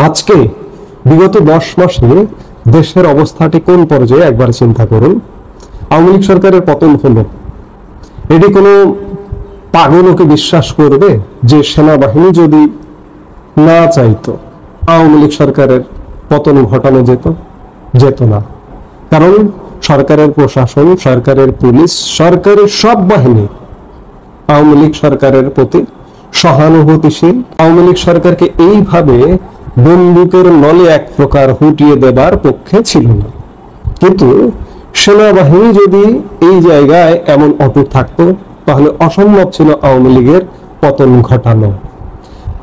আজকে বিগত 10 মাসে দেশের অবস্থাটি কোন পর্যায়ে একবার চিন্তা করুন। আওয়ামী লীগ সরকারের পতন হলো, এটি কোনো পাগলকে বিশ্বাস করবে যে সেনাবাহিনী যদি না চাইতো আওয়ামী লীগ সরকারের পতন ঘটানো যেত না? কারণ সরকারের প্রশাসন, সরকারের পুলিশ, সরকারের সব বাহিনী আওয়ামী লীগ সরকারের প্রতি সহানুভূতিশীল। আওয়ামী লীগ সরকারকে এইভাবে বন্দুকের নলে এক প্রকার হুটিয়ে দেবার পক্ষে ছিল না। কিন্তু সেনাবাহিনী যদি এই জায়গায় এমন অটুট থাকতো তাহলে অসম্ভব ছিল আওয়ামী লীগের পতন ঘটানো।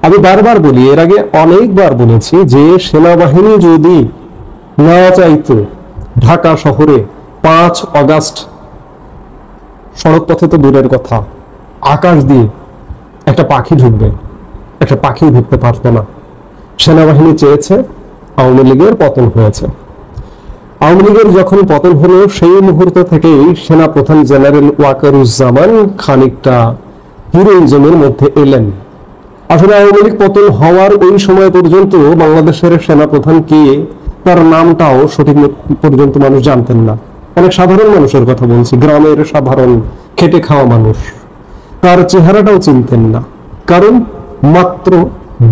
আমি বারবার বলি, এর আগে অনেকবার বলেছি যে সেনাবাহিনী যদি না চাইতো ঢাকা শহরে 5 আগস্ট সড়ক পথে তো দূরের কথা, আকাশ দিয়ে একটা পাখি ঢুকবে, একটা পাখি ঢুকতে পারতো না। সেনাবাহিনী চেয়েছে, আওয়ামী লীগের পতন হয়েছে। আওয়ামী লীগের যখন পতন হলো সেই মুহূর্ত থেকেই সেনা প্রধান জেনারেল ওয়াকারুজ্জামান খানিকটা হিরোইজমের মধ্যে এলেন। আসলে আওয়ামী লীগ পতন হওয়ার ওই সময় পর্যন্ত বাংলাদেশের সেনা প্রধান কে তার নামটাও সঠিক পর্যন্ত মানুষ জানতেন না। অনেক সাধারণ মানুষের কথা বলছি, গ্রামের সাধারণ খেটে খাওয়া মানুষ তার চেহারাটাও চিনতেন না। কারণ মাত্র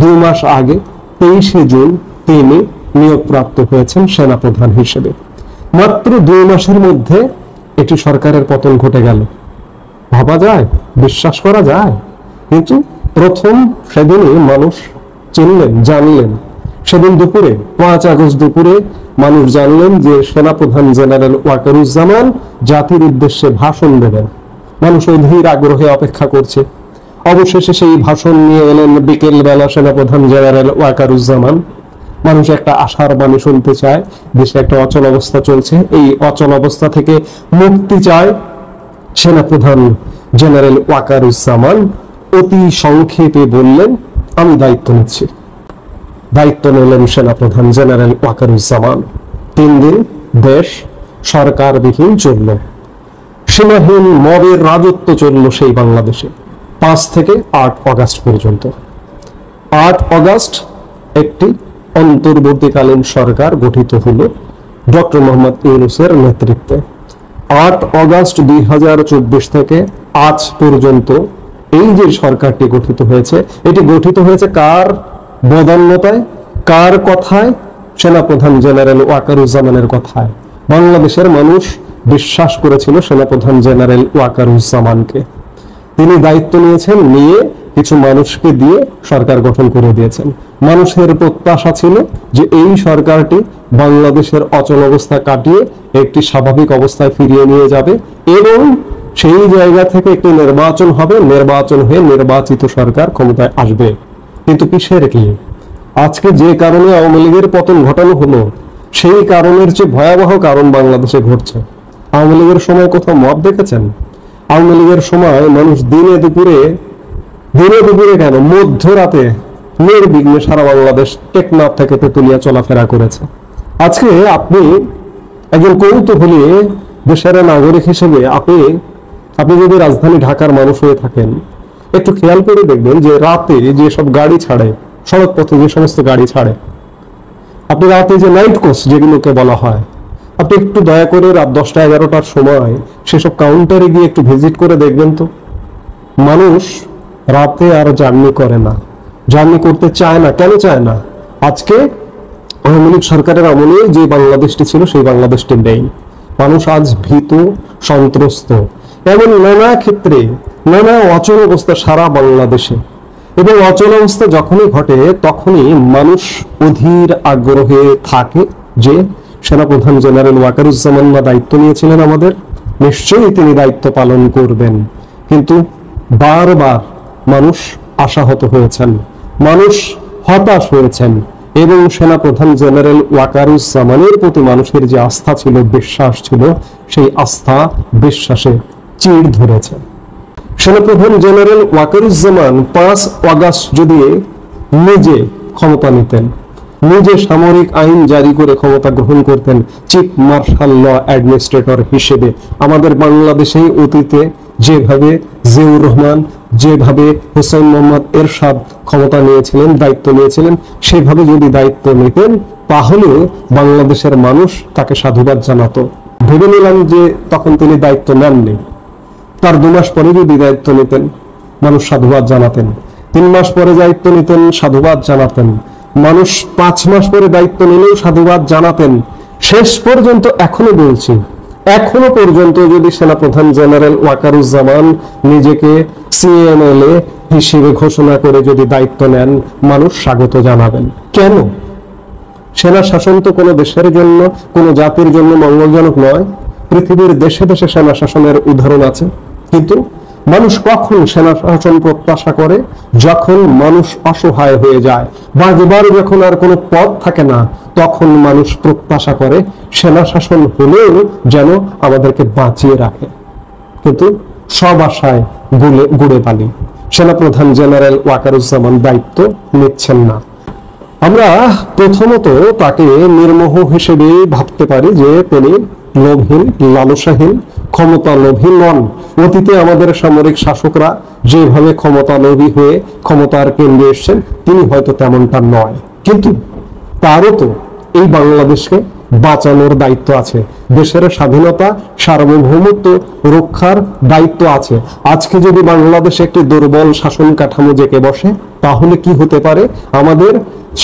2 মাস আগে 23শে জুন তিনি নিয়োগপ্রাপ্ত হয়েছেন সেনাপ্রধান হিসেবে। মাত্র 2 মাসের মধ্যে একটি সরকারের পতন ঘটে গেল। ভাবা যায়? বিশ্বাস করা যায়? কিন্তু প্রথম সেদিনই মানুষ চিনলেন, জানলেন। সেদিন দুপুরে 5 আগস্ট দুপুরে মানুষ জানলেন যে সেনাপ্রধান জেনারেল ওয়াকারুজ্জামান জাতির উদ্দেশ্যে ভাষণ দেবেন। মানুষ অধীর আগ্রহে অপেক্ষা করছে। অবশেষে সেই ভাষণ নিয়ে এলেন বিকেল বেলা সেনাপ্রধান জেনারেল ওয়াকারুজ্জামান। মানুষ একটা আশার বাণী শুনতে চায়, দেশে একটা অচল অবস্থা চলছে, এই অচল অবস্থা থেকে মুক্তি চায়। সেনাপ্রধান জেনারেল ওয়াকারুজ্জামান অতি সংক্ষেপে বললেন, আমি দায়িত্ব নিচ্ছি। দায়িত্ব নিলেন সেনাপ্রধান জেনারেল ওয়াকারুজ্জামান। 3 দিন দেশ সরকারবিহীন চলল, সীমাহীন মবের রাজত্ব চলল সেই বাংলাদেশে 5 থেকে 8 আগস্ট পর্যন্ত। 8 আগস্ট একটি অন্তর্বর্তীকালীন সরকার গঠিত হলো ডক্টর মোহাম্মদ ইউনূসের নেতৃত্বে। 8 আগস্ট 2024 থেকে আজ পর্যন্ত এই যে সরকারটি গঠিত হয়েছে, এটি গঠিত হয়েছে কার বদান্যতায়, কার কথায়? সেনাপ্রধান জেনারেল ওয়াকারুজ্জামানের কথায়। বাংলাদেশের মানুষ বিশ্বাস করেছিল সেনাপ্রধান জেনারেল ওয়াকারুজ্জামানকে। তিনি দায়িত্ব নিয়েছেন, নিয়ে কিছু মানুষকে দিয়ে সরকার গঠন করে দিয়েছেন। মানুষের প্রত্যাশা ছিল যে এই সরকারটি বাংলাদেশের অচল অবস্থা কাটিয়ে একটি স্বাভাবিক অবস্থায় ফিরিয়ে নিয়ে যাবে এবং সেই জায়গা থেকে একটি নির্বাচন হবে, নির্বাচন হয়ে নির্বাচিত সরকার ক্ষমতায় আসবে। কিন্তু কিসের কি? আজকে যে কারণে আওয়ামী লীগের পতন ঘটানো হলো সেই কারণের চেয়ে ভয়াবহ কারণ বাংলাদেশে ঘটছে। আওয়ামী লীগের সময় কোথাও মব দেখেছেন? আওয়ামী লীগের সময় মানুষ দিনে দুপুরে কেন মধ্যরাতে নির্বিঘ্নে সারা বাংলাদেশ টেকনাফ থেকে তেতুলিয়া চলাফেরা করেছে। আজকে আপনি একজন কৌতূহলী দেশের নাগরিক হিসেবে আপনি যদি রাজধানী ঢাকার মানুষ হয়ে থাকেন, একটু খেয়াল করে দেখবেন যে রাতে যে সব গাড়ি ছাড়ে, সড়ক পথে যে সমস্ত গাড়ি ছাড়ে, আপনি রাতে যে নাইট কোচ যেগুলোকে বলা হয়, আপনি একটু দয়া করে রাত 10টা 11টার সময় সেসব কাউন্টারে গিয়ে একটু ভিজিট করে দেখবেন তো। মানুষ রাতে আর জার্নি করে না, জার্নি করতে চায় না। কেন চায় না? আজকে আওয়ামী লীগ সরকারের আমলে যে বাংলাদেশটি ছিল সেই বাংলাদেশটি নেই। মানুষ আজ ভীত, সন্ত্রস্ত, এমন নানা ক্ষেত্রে নানা অচল অবস্থা সারা বাংলাদেশে। এবং অচল অবস্থা যখনই ঘটে তখনই মানুষ অধীর আগ্রহে থাকে যে সেনাপ্রধান জেনারেল ওয়াকারুজ্জামান দায়িত্ব নিয়েছিলেন আমাদের, নিশ্চয়ই তিনি দায়িত্ব পালন করবেন। কিন্তু বারবার মানুষ আশাহত হয়েছেন, মানুষ হতাশ হয়েছেন এবং সেনাপ্রধান জেনারেল ওয়াকারুজ্জামানের প্রতি মানুষের যে আস্থা ছিল, বিশ্বাস ছিল, সেই আস্থা বিশ্বাসে চিড় ধরেছে। সেনাপ্রধান জেনারেল ওয়াকারুজ্জামান 5 আগস্ট যদি নিজে ক্ষমতা নিতেন, নিজে সামরিক আইন জারি করে ক্ষমতা গ্রহণ করতেন চিফ মার্শাল ল অ্যাডমিনিস্ট্রেটর হিসেবে, আমাদের বাংলাদেশে অতীতে যেভাবে জিয়াউর রহমান, যেভাবে হুসাইন মোহাম্মদ এরশাদ ক্ষমতা নিয়েছিলেন, দায়িত্ব নিয়েছিলেন, সেভাবে যদি দায়িত্ব নিতেন তাহলে বাংলাদেশের মানুষ তাকে সাধুবাদ জানাতো। ভেবে নিলাম যে তখন তিনি দায়িত্ব নেননি, তার 2 মাস পরে যদি দায়িত্ব নিতেন মানুষ সাধুবাদ জানাতেন, 3 মাস পরে দায়িত্ব নিতেন সাধুবাদ জানাতেন, মানুষ 5 মাস পরে দায়িত্ব নিলেও সাধুবাদ জানাতেন। শেষ পর্যন্ত এখনো বলছি, এখনো পর্যন্ত যদি সেনাপ্রধান জেনারেল ওয়াকারুজ্জামান নিজেকে সিএনএলএ হিসেবে ঘোষণা করে যদি দায়িত্ব নেন, মানুষ স্বাগত জানাবেন। কেন? সেনা শাসন তো কোনো দেশের জন্য, কোনো জাতির জন্য মঙ্গলজনক নয়। পৃথিবীর দেশে দেশে সেনা শাসনের উদাহরণ আছে, কিন্তু মানুষ কখন সেনা শাসন প্রত্যাশা করে? যখন মানুষ অসহায় হয়ে যায়, বারবার যখন আর কোনো পথ থাকে না, তখন মানুষ প্রত্যাশা করে সেনা শাসন হলেও যেন আমাদেরকে বাঁচিয়ে রাখে। কিন্তু সব আশায় গুড়ে বালি। সেনাপ্রধান জেনারেল ওয়াকারুজ্জামান দায়িত্ব নিচ্ছেন না। আমরা প্রথমত তাকে নির্মোহ হিসেবে ভাবতে পারি যে তিনি লোভহীন, লালসাহীন, ক্ষমতা লোভী নন। অতীতে আমাদের সামরিক শাসকরা যেভাবে ক্ষমতা লোভী হয়ে ক্ষমতার কেন্দ্রে এসেছেন, তিনি হয়তো তেমনটা নয়। কিন্তু তারও তো এই বাংলাদেশকে বাঁচানোর দায়িত্ব আছে, দেশের স্বাধীনতা সার্বভৌমত্ব রক্ষার দায়িত্ব আছে। আজকে যদি বাংলাদেশে একটি দুর্বল শাসন কাঠামো জেঁকে বসে, তাহলে কি হতে পারে? আমাদের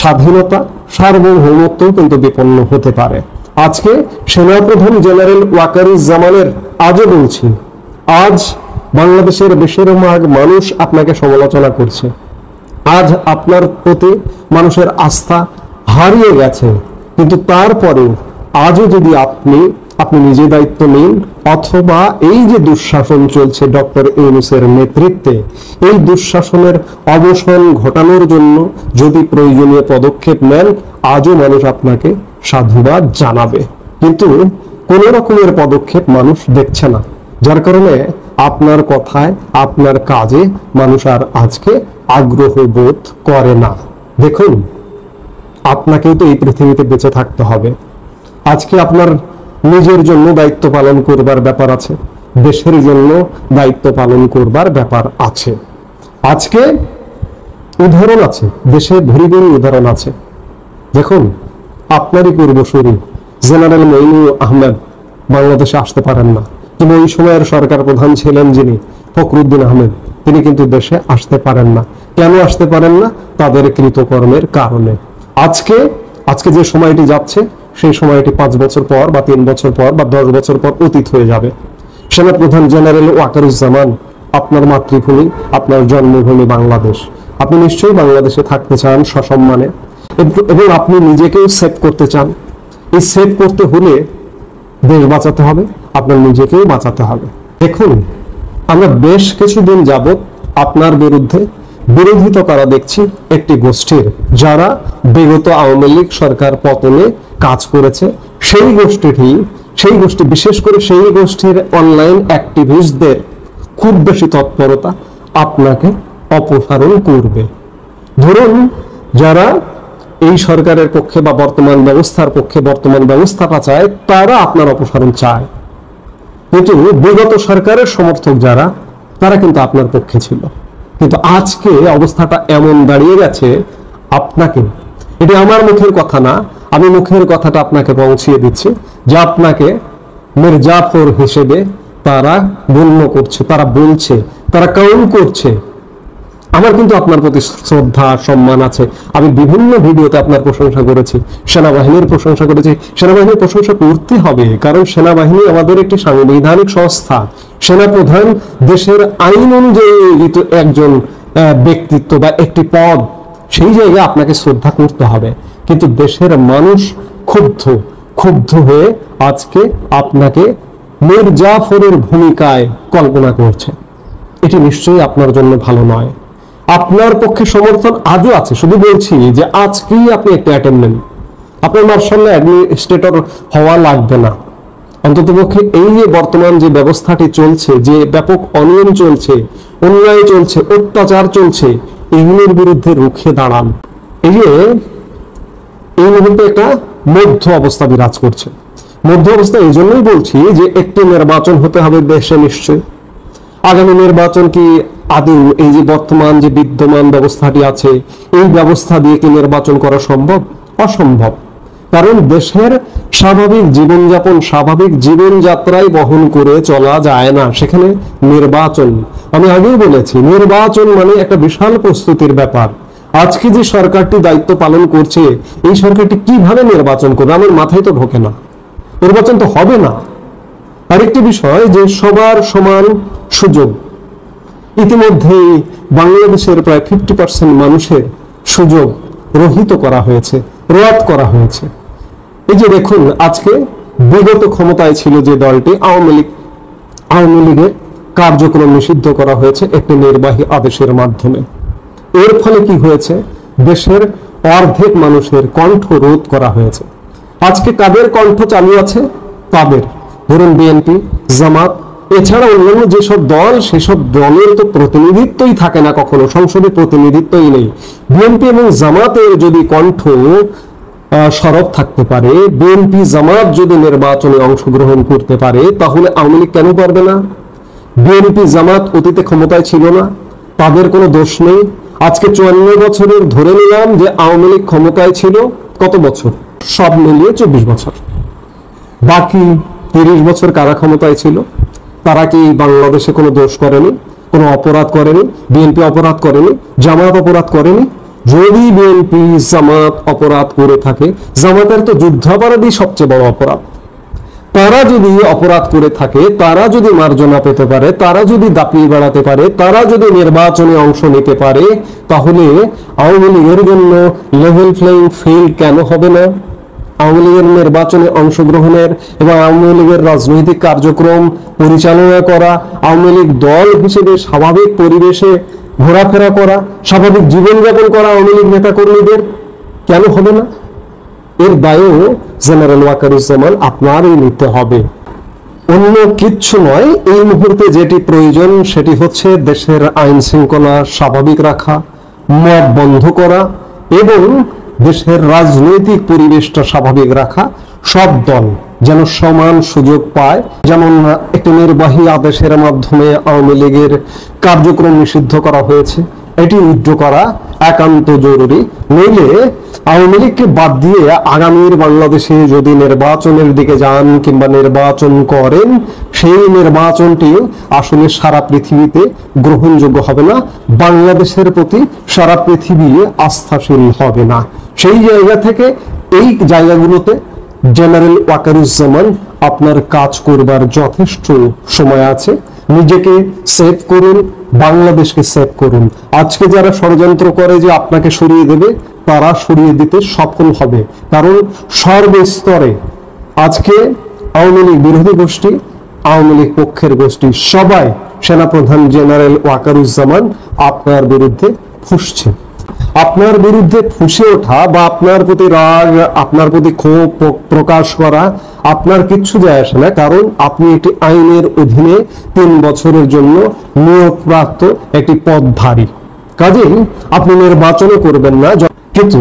স্বাধীনতা সার্বভৌমত্ব কিন্তু বিপন্ন হতে পারে। আজকে সেনাপ্রধান জেনারেল ওয়াকারুজ্জামানের, আজও বলছি, আজ বাংলাদেশের বেশিরভাগ মানুষ আপনাকে সমালোচনা করছে, আজ আপনার প্রতি মানুষের আস্থা হারিয়ে গেছে। কিন্তু তারপরে আজও যদি আপনি নিজে দায়িত্ব নিন, অথবা এই যে দুঃশাসন চলছে ডক্টর ইউনূসের নেতৃত্বে, এই দুঃশাসনের অবসান ঘটানোর জন্য যদি প্রয়োজনীয় পদক্ষেপ নেন, আজও মানুষ আপনাকে সাধুবাদ জানাবে। কিন্তু কোন রকমের পদক্ষেপ মানুষ দেখছে না, যার কারণে আপনার কথায়, আপনার কাজে মানুষ আর আজকে আগ্রহ বোধ করে না। দেখুন, আপনাকেও তো এই পৃথিবীতে বেঁচে থাকতে হবে। আজকে আপনার নিজের জন্য দায়িত্ব পালন করবার ব্যাপার আছে, দেশের জন্য দায়িত্ব পালন করবার ব্যাপার আছে। আজকে উদাহরণ আছে, দেশে ভরি ভরি উদাহরণ আছে। দেখুন, আপনারই পূর্বসূরি জেনারেল মঈনুল আহমেদ বাংলাদেশে আসতে পারেন না, কিন্তু ওই সময়ের সরকার প্রধান ছিলেন যিনি ফখরুদ্দিন আহমেদ, তিনি কিন্তু দেশে আসতে পারেন না। কেন আসতে পারেন না? তাদের কৃতকর্মের কারণে। আজকে যে সময়টি যাচ্ছে, সেই সময়টি 5 বছর পর বা 3 বছর পর বা 10 বছর পর অতীত হয়ে যাবে। সেনাপ্রধান জেনারেল ওয়াকারুজ্জামান, আপনার মাতৃভূমি, আপনার জন্মভূমি বাংলাদেশ, আপনি নিশ্চয়ই বাংলাদেশে থাকতে চান সসম্মানে, এবং আপনি নিজেকেও সেভ করতে চান। এই সেভ করতে হলে দেশ বাঁচাতে হবে, আপনার নিজেকেও বাঁচাতে হবে। দেখুন, আমরা বেশ কিছুদিন যাবত আপনার বিরুদ্ধে বিরোধিতা করা দেখছি একটি গোষ্ঠীর, যারা বিগত আওয়ামী লীগ সরকার পতনে কাজ করেছে। সেই গোষ্ঠী বিশেষ করে সেই গোষ্ঠীর অনলাইন অ্যাক্টিভিস্টদের খুব বেশি তৎপরতা আপনাকে অপসারণ করবে। ধরুন, যারা এই সরকারের পক্ষে বা বর্তমান ব্যবস্থার পক্ষে, বর্তমান ব্যবস্থাটা চায়, তারা আপনার অপসারণ চায়। কিন্তু বিগত সরকারের সমর্থক যারা, তারা কিন্তু আপনার পক্ষে ছিল। কিন্তু আজকে অবস্থাটা এমন দাঁড়িয়ে গেছে, আপনাকে, এটা আমার মুখের কথা না, আমি মুখের কথাটা আপনাকে পৌঁছিয়ে দিচ্ছি, যে আপনাকে মির্জাফর হিসেবে তারা গণ্য করছে, তারা বলছে, তারা কাউন্ট করছে। আমার কিন্তু আপনার প্রতি শ্রদ্ধা সম্মান আছে। আমি বিভিন্ন ভিডিওতে আপনার প্রশংসা করেছি, সেনাবাহিনীর প্রশংসা করেছি। সেনাবাহিনীর প্রশংসা করতে হবে, কারণ সেনাবাহিনী আমাদের একটি সাংবিধানিক সংস্থা। সেনাপ্রধান দেশের আইন অনুযায়ী একজন ব্যক্তিত্ব বা একটি পদ, সেই জায়গায় আপনাকে শ্রদ্ধা করতে হবে। কিন্তু দেশের মানুষ ক্ষুব্ধ হয়ে আজকে আপনাকে মির্জাফরের ভূমিকায় কল্পনা করছে। এটি নিশ্চয়ই আপনার জন্য ভালো নয়। আপনার পক্ষে সমর্থন আজও আছে, শুধু বলছি যে আজকেই আপনি একটা অ্যাটেম্প নেন। আপনার মার্শাল অ্যাডমিনিস্ট্রেটর হওয়া লাগবে না। অন্ততপক্ষে এই যে বর্তমান যে ব্যবস্থাটি চলছে, যে ব্যাপক অনিয়ম চলছে, অন্যায় চলছে, অত্যাচার চলছে, এগুলোর বিরুদ্ধে রুখে দাঁড়ান। এই মুহূর্তে একটা মধ্য অবস্থা বিরাজ করছে। মধ্য অবস্থা এই জন্যই বলছি যে একটি নির্বাচন হতে হবে দেশে নিশ্চয়ই। আগামী নির্বাচন কি আদৌ এই যে বর্তমান যে বিদ্যমান ব্যবস্থাটি আছে, এই ব্যবস্থা দিয়ে কি নির্বাচন করা সম্ভব? অসম্ভব। কারণ দেশের স্বাভাবিক জীবনযাপন, স্বাভাবিক জীবনযাত্রায় বহন করে চলা যায় না সেখানে নির্বাচন। আমি আগেই বলেছি, নির্বাচন মানে একটা বিশাল প্রস্তুতির ব্যাপার। আজকে যে সরকারটি দায়িত্ব পালন করছে, এই সরকারটি কিভাবে নির্বাচন করবে আমার মাথায় তো ঢোকে না। নির্বাচন তো হবে না। আরেকটি বিষয় যে সবার সমান সুযোগ, ইতিমধ্যেই বাংলাদেশের প্রায় 50% মানুষের সুযোগ রহিত করা হয়েছে, রদ করা হয়েছে। এই যে দেখুন, আজকে বিগত ক্ষমতায় ছিল যে দলটি আওয়ামী লীগের কার্যক্রম নিষিদ্ধ করা হয়েছে একটি নির্বাহী আদেশের মাধ্যমে। এর ফলে কি হয়েছে? দেশের অর্ধেক মানুষের কণ্ঠ রোধ করা হয়েছে। আজকে কাদের কণ্ঠ চালু আছে? তাদের, ধরুন বিএনপি, জামাত, এছাড়া অন্যান্য যেসব দল, সেসব দলের তো প্রতিনিধিত্বই থাকে না, কখনো সংসদে প্রতিনিধিত্বই নেই। বিএনপি এবং জামাতের যদি কণ্ঠ সরব থাকতে পারে, বিএনপি জামাত যদি নির্বাচনে অংশগ্রহণ করতে পারে, তাহলে আওয়ামী লীগ কেন পারবে না? বিএনপি জামাত অতীতে ক্ষমতায় ছিল না, তাদের কোনো দোষ নেই। আজকে 54 বছরের ধরে নিলাম যে আওয়ামী লীগ ক্ষমতায় ছিল কত বছর? সব মিলিয়ে 24 বছর। বাকি 30 বছর কারা ক্ষমতায় ছিল? তারা কি বাংলাদেশে কোনো দোষ করেনি, কোনো অপরাধ করেনি? বিএনপি অপরাধ করেনি, জামাত অপরাধ করেনি? যদি বিএনপি জামাত অপরাধ করে থাকে, জামাতের তো যুদ্ধাপরাধী সবচেয়ে বড় অপরাধ। তারা যদি অপরাধ করে থাকে, তারা যদি মার্জনা পেতে পারে, তারা যদি দাপিয়ে বেড়াতে পারে, তারা যদি নির্বাচনে অংশ নিতে পারে, তাহলে আওয়ামী লীগের জন্য লেভেল প্লেইং ফিল্ড কেন হবে না? আওয়ামী লীগের নির্বাচনে অংশগ্রহণের এবং আওয়ামী লীগের রাজনৈতিক কার্যক্রম পরিচালনা করা, আওয়ামী লীগ দল হিসেবে স্বাভাবিক পরিবেশে ঘোরাফেরা করা, স্বাভাবিক জীবনযাপন করা আওয়ামী লীগ নেতাকর্মীদের কেন হবে না? এর দায়ও জেনারেল ওয়াকারুজ্জামান আপনারই নিতে হবে, অন্য কিচ্ছু নয়। এই মুহূর্তে যেটি প্রয়োজন সেটি হচ্ছে দেশের আইন শৃঙ্খলা স্বাভাবিক রাখা, মব বন্ধ করা এবং দেশের রাজনৈতিক পরিবেশটা স্বাভাবিক রাখা। সব দল যেন সমান সুযোগ পায়। যেমন একটি নির্বাহী আদেশের মাধ্যমে আওয়ামী লীগের কার্যক্রম নিষিদ্ধ করা হয়েছে, এটি উইথড্র করা একান্ত জরুরি। নইলে আওয়ামী লীগকে বাদ দিয়ে আগামীর বাংলাদেশে যদি নির্বাচনের দিকে যান কিংবা নির্বাচন করেন, সেই নির্বাচনটি আসলে সারা পৃথিবীতে গ্রহণযোগ্য হবে না, বাংলাদেশের প্রতি সারা পৃথিবী আস্থাশীল হবে না। সেই জায়গা থেকে এই জায়গাগুলোতে জেনারেল ওয়াকারুজ্জামান আপনার কাজ করবার যথেষ্ট সময় আছে। নিজেকে সেভ করুন, বাংলাদেশকে সেভ করুন। আজকে যারা ষড়যন্ত্র করে যে আপনাকে সরিয়ে দেবে, তারা সরিয়ে দিতে সফল হবে। কারণ সর্বস্তরে আজকে আওয়ামী লীগ বিরোধী গোষ্ঠী, আওয়ামী লীগ পক্ষের গোষ্ঠী সবাই সেনাপ্রধান জেনারেল ওয়াকারুজ্জামান আপনার বিরুদ্ধে ফুঁসছে। আপনার বিরুদ্ধে ফুঁসে ওঠা বা আপনার প্রতি রাগ, আপনার প্রতি ক্ষোভ প্রকাশ করা আপনার কিচ্ছু যায় আসে না, কারণ আপনি একটি আইনের অধীনে 3 বছরের জন্য নিয়োগপ্রাপ্ত একটি পদধারী। কাজেই আপনি নির্বাচনে করবেন না, কিন্তু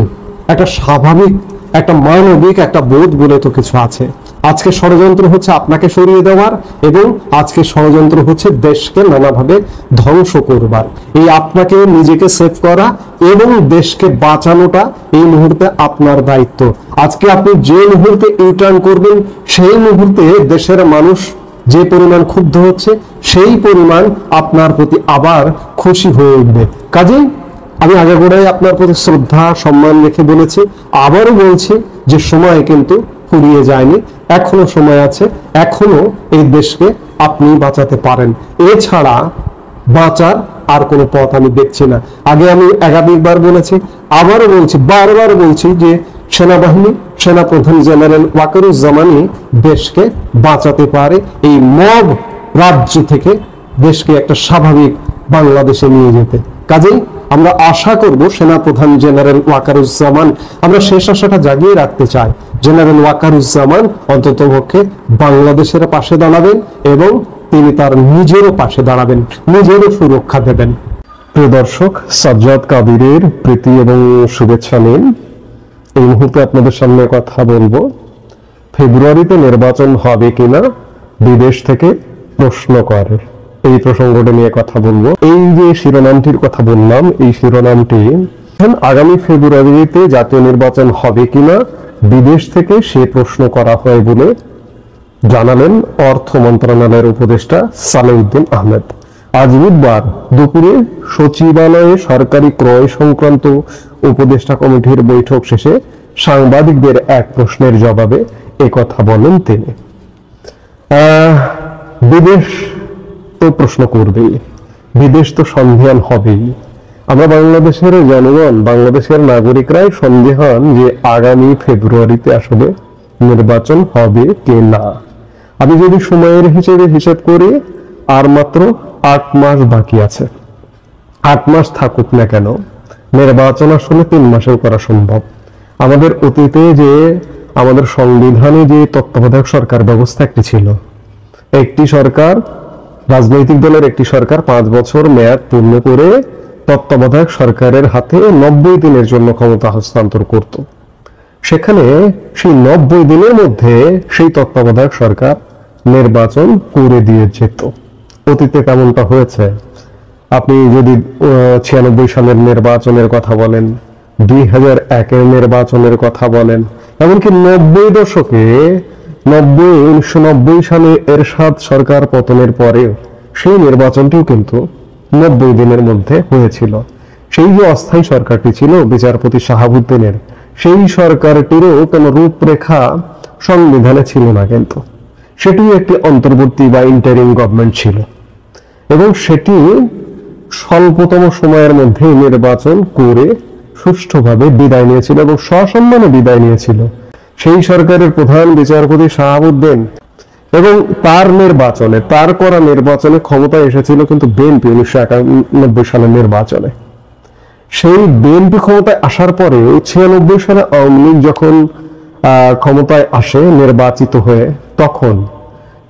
একটা স্বাভাবিক, একটা মানবিক একটা বোধ বলে তো কিছু আছে। আজকে ষড়যন্ত্র হচ্ছে আপনাকে সরিয়ে দেওয়ার এবং আজকে ষড়যন্ত্র হচ্ছে দেশকে নানাভাবে ধ্বংস করবার। এই আপনাকে নিজেকে সেভ করা এবং দেশকে বাঁচানোটা এই মুহূর্তে আপনার দায়িত্ব। আজকে আপনি যে মুহূর্তে ইউটার্ন করবেন, সেই মুহূর্তে দেশের মানুষ যে পরিমাণ ক্ষুব্ধ হচ্ছে, সেই পরিমাণ আপনার প্রতি আবার খুশি হয়ে উঠবে। কাজেই আমি আগাগোড়াই আপনার প্রতি শ্রদ্ধা সম্মান রেখে বলেছি, আবারও বলছি যে সময় কিন্তু ফুরিয়ে যায়নি, এখনো সময় আছে, এখনো এই দেশকে আপনি বাঁচাতে পারেন। এছাড়া বাঁচার আর কোনো পথ আমি দেখছি না। আগে আমি একাধিকবার বলেছি, আবারও বলছি, বারবার বলছি যে সেনাবাহিনী, সেনাপ্রধান জেনারেল ওয়াকারুজ্জামানই দেশকে বাঁচাতে পারে, এই মব রাজ্য থেকে দেশকে একটা স্বাভাবিক বাংলাদেশে নিয়ে যেতে। কাজেই আমরা আশা করব সেনাপ্রধান জেনারেল ওয়াকারুজ্জামান, আমরা শেষ আশাটা জাগিয়ে রাখতে চাই, জেনারেল ওয়াকারুজ্জামান অন্ততপক্ষে বাংলাদেশের পাশে দাঁড়াবেন এবং তিনি তার নিজেরও পাশে দাঁড়াবেন, নিজেরও সুরক্ষা দেবেন। প্রিয় দর্শক, সাজ্জাদ কাদিরের প্রীতি এবং শুভেচ্ছা নিন। এই মুহূর্তে আপনাদের সামনে কথা বলবো, ফেব্রুয়ারিতে নির্বাচন হবে কিনা বিদেশ থেকে প্রশ্ন করে। এই প্রসঙ্গটা নিয়ে কথা বলবো। এই যে শিরোনামটির কথা বললাম, এই শিরোনামটি আগামী ফেব্রুয়ারিতে জাতীয় নির্বাচন হবে কিনা বিদেশ থেকে সে প্রশ্ন করা হয় বলে জানালেন অর্থ মন্ত্রণালয়ের উপদেষ্টা সালেউদ্দিন আহমেদ। আজ বুধবার দুপুরে সচিবালয়ে সরকারি ক্রয় সংক্রান্ত উপদেষ্টা কমিটির বৈঠক শেষে সাংবাদিকদের এক প্রশ্নের জবাবে একথা বলেন তিনি। বিদেশ তো প্রশ্ন করবেই, বিদেশ তো সন্দেহান হবেই। আমরা বাংলাদেশের জনগণ, বাংলাদেশের নাগরিকরাই সন্দেহান যে আগামী ফেব্রুয়ারিতে আসলে নির্বাচন হবে কি না। আমি যদি সময়ের হিসেব করি, আর মাত্র 8 মাস বাকি আছে। 8 মাস থাকুক না কেন, নির্বাচন আসলে 3 মাসেও করা সম্ভব। আমাদের অতীতে যে আমাদের সংবিধানে যে তত্ত্বাবধায়ক সরকার ব্যবস্থা একটি ছিল, একটি সরকার, রাজনৈতিক দলের একটি সরকার 5 বছর মেয়াদ পূর্ণ করে তত্ত্বাবধায়ক সরকারের হাতে 90 দিনের জন্য ক্ষমতা হস্তান্তর করত। সেখানে সেই 90 দিনের মধ্যে সেই তত্ত্বাবধায়ক সরকার নির্বাচন করে দিয়ে যেত। অতীতে তেমনটা হয়েছে। আপনি যদি 96 সালের নির্বাচনের কথা বলেন, 2001-এর নির্বাচনের কথা বলেন, এমনকি 90 দশকে 1990 সালে এরশাদ সরকার পতনের পরে সেই নির্বাচনটিও কিন্তু 90 দিনের মধ্যে হয়েছিল। সেই যে অস্থায়ী সরকারটি ছিল বিচারপতি শাহাবুদ্দিনের, সেই সরকারটিরও কোনো রূপরেখা সংবিধানে ছিল না, কিন্তু সেটিও একটি অন্তর্বর্তী বা ইন্টারিম গভর্নমেন্ট ছিল এবং সেটি স্বল্পতম সময়ের মধ্যে নির্বাচন করে সুষ্ঠুভাবে বিদায় নিয়েছিল এবং সসম্মানে বিদায় নিয়েছিল। সেই সরকারের প্রধান বিচারপতি শাহাবুদ্দিন এবং তার করা নির্বাচনে ক্ষমতায় এসেছিল কিন্তু বিএনপি 1991 সালের নির্বাচনে। সেই বিএনপি ক্ষমতায় আসার পরে 96 সালে আওয়ামী লীগ যখন ক্ষমতায় আসে নির্বাচিত হয়ে, তখন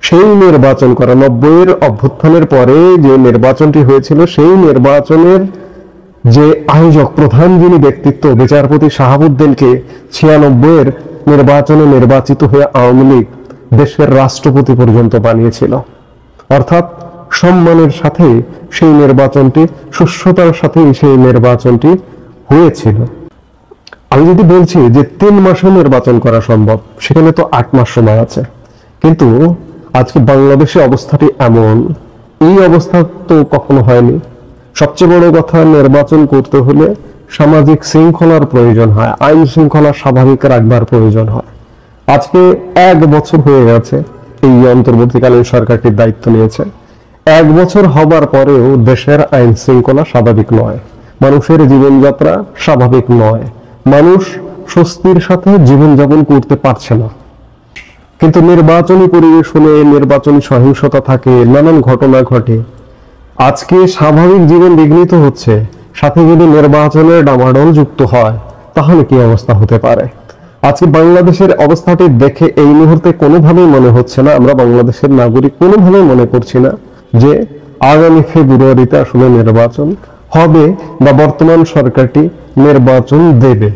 সেই নির্বাচন করা 90-এর অভ্যুত্থানের পরে যে নির্বাচনটি হয়েছিল, সেই নির্বাচনের যে আয়োজক, প্রধান যিনি ব্যক্তিত্ব, বিচারপতি শাহাবুদ্দিনকে 96-এর নির্বাচনে নির্বাচিত হয়ে আওয়ামী লীগ দেশের রাষ্ট্রপতি পর্যন্ত বানিয়েছিল। অর্থাৎ সম্মানের সাথে সেই নির্বাচনটি, সুষ্ঠুতার সাথে সেই নির্বাচনটি হয়েছিল। আমি যদি বলছি যে 3 মাসে নির্বাচন করা সম্ভব, সেখানে তো 8 মাস সময় আছে। কিন্তু আজকে বাংলাদেশের অবস্থাটি এমন, এই অবস্থা তো কখনো হয়নি। সবচেয়ে বড় কথা, নির্বাচন করতে হলে সামাজিক শৃঙ্খলার প্রয়োজন হয়, আইন শৃঙ্খলা স্বাভাবিক রাখবার প্রয়োজন হয়। আজকে 1 বছর হয়ে গেছে এই অন্তর্বর্তীকালীন সরকারটির দায়িত্ব নিয়েছে। 1 বছর হবার পরেও দেশের আইন শৃঙ্খলা স্বাভাবিক নয়, মানুষের জীবনযাত্রা স্বাভাবিক নয়, মানুষ স্বস্তির সাথে জীবনযাপন করতে পারছে না। কিন্তু নির্বাচনী পরিবেশ হলে নির্বাচনী সহিংসতা থাকে, নানান ঘটনা ঘটে। আজকে স্বাভাবিক জীবন বিঘ্নিত হচ্ছে, সাথে যদি নির্বাচনের ডামাডোল যুক্ত হয়, তাহলে কি অবস্থা হতে পারে? আজকে বাংলাদেশের অবস্থাটি দেখে এই মুহূর্তে কোনোভাবেই মনে হচ্ছে না, আমরা বাংলাদেশের নাগরিক কোনোভাবেই মনে করছি না যে আগামী ফেব্রুয়ারিতে আসলে নির্বাচন হবে বা বর্তমান সরকারটি নির্বাচন দেবে।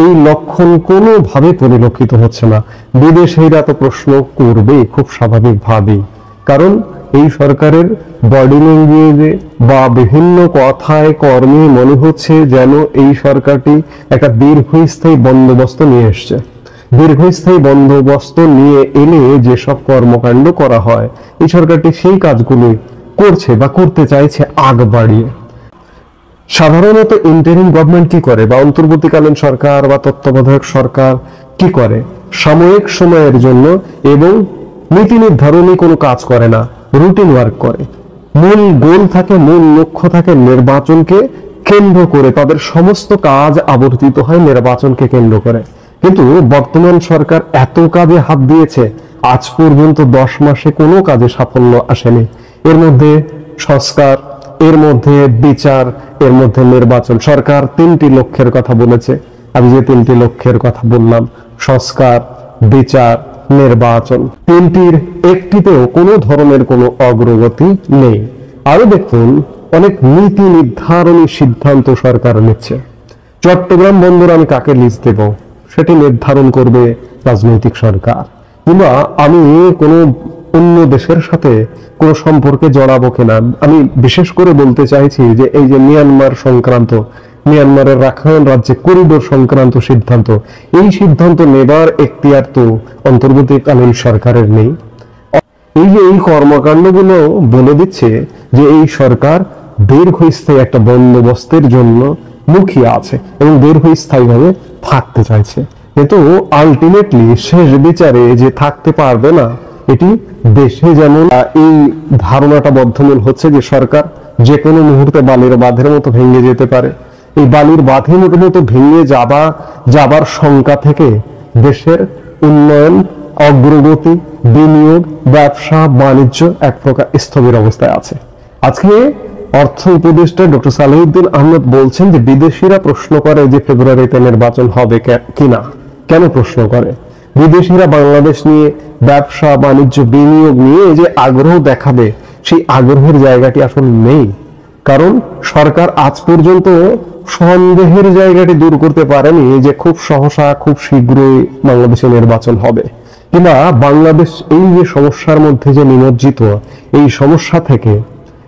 এই লক্ষণ কোনোভাবে পরিলক্ষিত হচ্ছে না। বিদেশিরা তো প্রশ্ন করবে খুব স্বাভাবিকভাবেই, কারণ এই সরকারের বডি ল্যাঙ্গুয়েজে বা বিভিন্ন কথায় কর্মে মনে হচ্ছে যেন এই সরকারটি একটা দীর্ঘস্থায়ী বন্দোবস্ত নিয়ে এসছে। দীর্ঘস্থায়ী বন্দোবস্ত নিয়ে এলে যেসব কর্মকাণ্ড করা হয়, এই সরকারটি সেই কাজগুলি করছে বা করতে চাইছে আগ বাড়িয়ে। সাধারণত ইন্টারিম গভর্নমেন্ট কি করে, বা অন্তর্বর্তীকালীন সরকার বা তত্ত্বাবধায়ক সরকার কি করে, সাময়িক সময়ের জন্য এবং নীতি নির্ধারণী কোনো কাজ করে না, রুটিন ওয়ার্ক করে। মূল গোল থাকে, মূল লক্ষ্য থাকে নির্বাচনকে কেন্দ্র করে, তাদের সমস্ত কাজ আবর্তিত হয় নির্বাচনকে কেন্দ্র করে। কিন্তু বর্তমান সরকার এত কাজে হাত দিয়েছে, আজ পর্যন্ত 10 মাসে কোনো কাজে সাফল্য আসেনি। এর মধ্যে সংস্কার, এর মধ্যে বিচার, এর মধ্যে নির্বাচন। সরকার 3টি লক্ষ্যের কথা বলেছে। আমি যে 3টি লক্ষ্যের কথা বললাম, সংস্কার, বিচার, নির্বাচন, 3টির একটিতেও কোনো ধরনের কোনো অগ্রগতি নেই। আরো দেখুন, অনেক নীতি নির্ধারণী সিদ্ধান্ত সরকার নিচ্ছে। চট্টগ্রাম বন্দর আমি কাকে লিজ দেব, সেটি নির্ধারণ করবে রাজনৈতিক সরকার। কিংবা আমি কোনো অন্য দেশের সাথে কোনো সম্পর্কে জড়াবো কিনা। আমি বিশেষ করে বলতে চাইছি যে এই যে মিয়ানমার সংক্রান্ত, মিয়ানমারের রাখাইন রাজ্যে করিডোর সংক্রান্ত সিদ্ধান্ত, এই সিদ্ধান্ত নেবার এখতিয়ার তো অন্তর্বর্তীকালীন সরকারের নেই। এই যে এই কর্মকাণ্ডগুলো বলে দিচ্ছে যে এই সরকার দীর্ঘস্থায়ী একটা বন্দোবস্তের জন্য মুখিয়ে আছে এবং দীর্ঘস্থায়ীভাবে থাকতে চাইছে, কিন্তু আলটিমেটলি শেষ বিচারে যে থাকতে পারবে না, এটি দেশে যেমন এই ধারণাটা বদ্ধমূল হচ্ছে যে সরকার যে কোনো মুহূর্তে বালির বাঁধের মতো ভেঙে যেতে পারে। এই বালির বাঁধের মতো ভেঙে যাবার শঙ্কা থেকে দেশের উন্নয়ন, অগ্রগতি, বিনিয়োগ, ব্যবসা বাণিজ্য এক প্রকার স্থবির অবস্থায় আছে। আজকে অর্থ উপদেষ্টা ডক্টর সালেহুদ্দিন আহমেদ বলছেন যে বিদেশিরা প্রশ্ন করে যে ফেব্রুয়ারিতে নির্বাচন হবে কিনা। কেন প্রশ্ন করে? বিদেশিরা বাংলাদেশ নিয়ে, ব্যবসা বাণিজ্য, বিনিয়োগ নিয়ে যে আগ্রহ দেখাবে, সেই আগ্রহের জায়গাটি আসলে নেই। কারণ সরকার আজ পর্যন্ত সন্দেহের জায়গাটি দূর করতে পারেনি যে খুব সহসা, খুব শীঘ্রই বাংলাদেশে নির্বাচন হবে, কিংবা বাংলাদেশ এই যে সমস্যার মধ্যে যে নিমজ্জিত, এই সমস্যা থেকে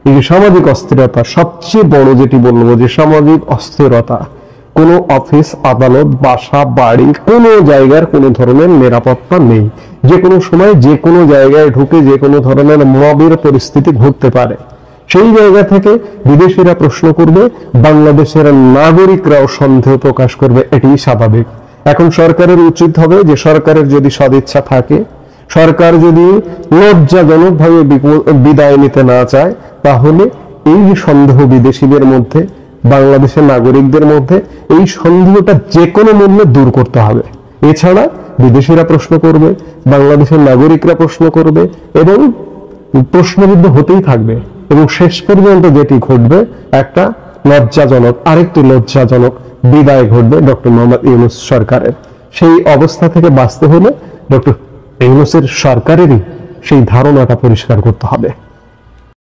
এই যে সামাজিক অস্থিরতা, সবচেয়ে বড় যেটি বলবো যে সামাজিক অস্থিরতা, কোনো অফিস, আদালত, বাসা, বাড়ি, কোনো জায়গার কোনো ধরনের নিরাপত্তা নেই। যে কোনো সময় যে কোনো জায়গায় ঢুকে যে কোনো ধরনের মবের পরিস্থিতি ঘটতে পারে। সেই জায়গা থেকে বিদেশিরা প্রশ্ন করবে, বাংলাদেশের নাগরিকরাও সন্দেহ প্রকাশ করবে, এটি স্বাভাবিক। এখন সরকারের উচিত হবে যে সরকারের যদি সদিচ্ছা থাকে, সরকার যদি লজ্জাজনকভাবে বিদায় নিতে না চায়, তাহলে এই যে সন্দেহ বিদেশিদের মধ্যে, বাংলাদেশের নাগরিকদের মধ্যে, এই সন্দেহটা যে কোনো মূল্যে দূর করতে হবে। এছাড়া বিদেশিরা প্রশ্ন করবে, বাংলাদেশের নাগরিকরা প্রশ্ন করবে এবং প্রশ্নবিদ্ধ হতেই থাকবে, এবং শেষ পর্যন্ত যেটি ঘটবে, একটা আরেকটি লজ্জাজনক বিদায় ঘটবে ডক্টর মোহাম্মদ ইউনূস সরকারের। সেই অবস্থা থেকে বাঁচতে হলে ডক্টর ইউনূসের সরকারেরই সেই ধারণাটা পরিষ্কার করতে হবে।